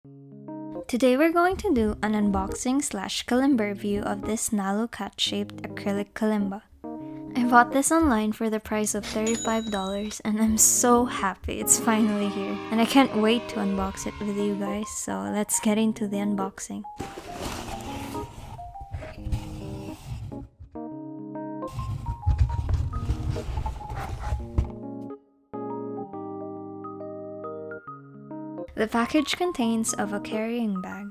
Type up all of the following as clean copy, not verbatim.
Today we're going to do an unboxing / kalimba review of this Nalu cat-shaped acrylic kalimba. I bought this online for the price of $35 and I'm so happy it's finally here. And I can't wait to unbox it with you guys, so let's get into the unboxing. The package contains of a carrying bag,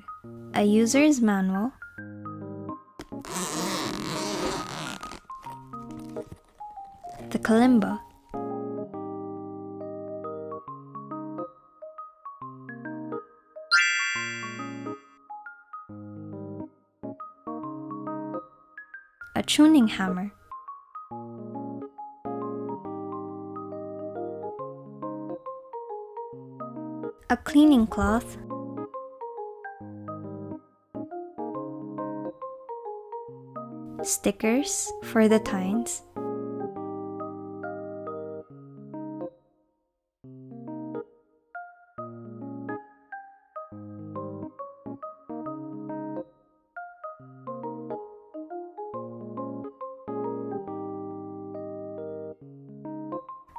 a user's manual, the kalimba, a tuning hammer, a cleaning cloth, stickers for the tines,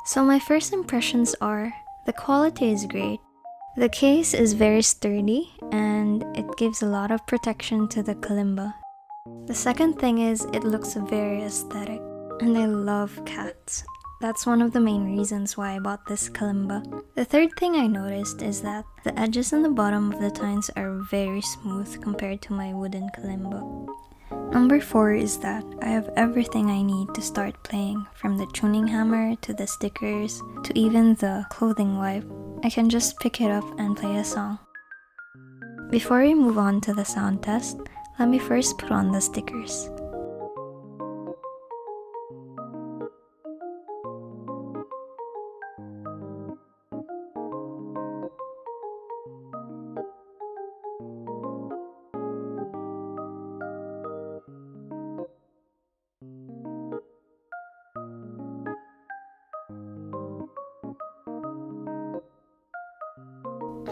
So my first impressions are, the quality is great. The case is very sturdy and it gives a lot of protection to the kalimba. The second thing is it looks very aesthetic and I love cats. That's one of the main reasons why I bought this kalimba. The third thing I noticed is that the edges and the bottom of the tines are very smooth compared to my wooden kalimba. Number 4 is that I have everything I need to start playing, from the tuning hammer to the stickers to even the clothing wipe. I can just pick it up and play a song. Before we move on to the sound test, let me first put on the stickers.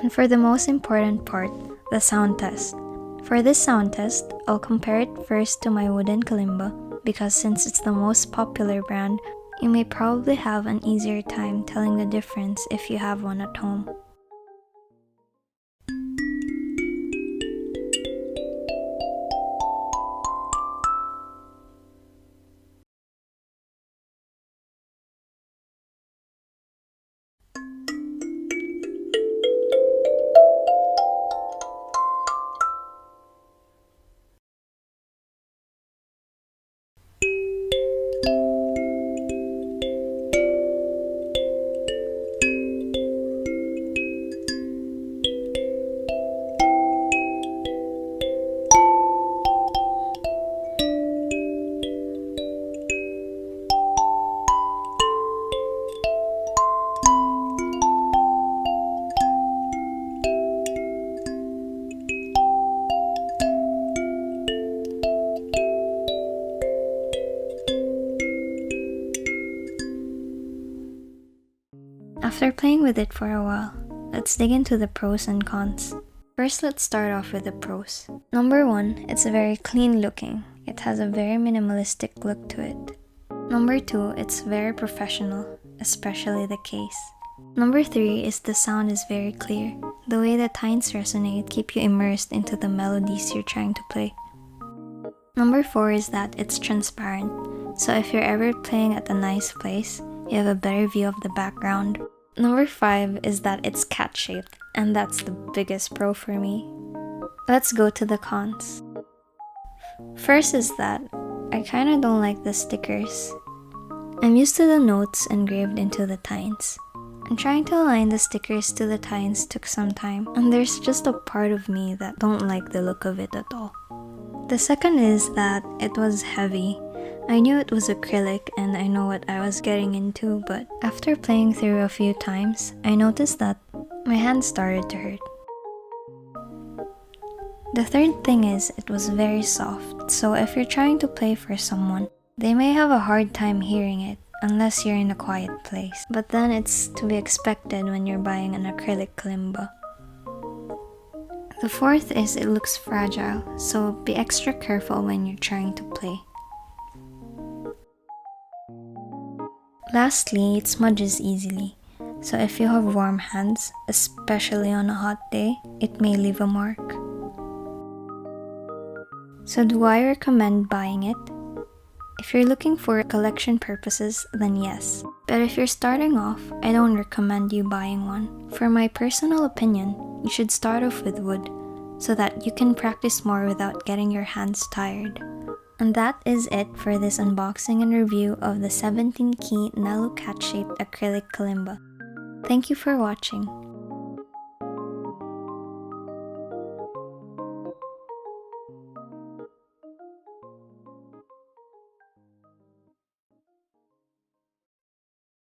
And for the most important part, the sound test. For this sound test, I'll compare it first to my wooden kalimba because since it's the most popular brand, you may probably have an easier time telling the difference if you have one at home. After playing with it for a while, let's dig into the pros and cons. First, let's start off with the pros. Number 1, it's very clean looking. It has a very minimalistic look to it. Number 2, it's very professional, especially the case. Number 3 is the sound is very clear. The way the tines resonate keep you immersed into the melodies you're trying to play. Number 4 is that it's transparent, so if you're ever playing at a nice place, you have a better view of the background. Number 5 is that it's cat-shaped, and that's the biggest pro for me. Let's go to the cons. First is that I kinda don't like the stickers. I'm used to the notes engraved into the tines. And trying to align the stickers to the tines took some time, and there's just a part of me that don't like the look of it at all. The second is that it was heavy. I knew it was acrylic and I know what I was getting into, but after playing through a few times, I noticed that my hands started to hurt. The third thing is it was very soft, so if you're trying to play for someone, they may have a hard time hearing it unless you're in a quiet place. But then it's to be expected when you're buying an acrylic kalimba. The fourth is it looks fragile, so be extra careful when you're trying to play. Lastly, it smudges easily, so if you have warm hands, especially on a hot day, it may leave a mark. So do I recommend buying it? If you're looking for collection purposes, then yes. But if you're starting off, I don't recommend you buying one. For my personal opinion, you should start off with wood, so that you can practice more without getting your hands tired. And that is it for this unboxing and review of the 17-key Nalu cat-shaped acrylic kalimba. Thank you for watching.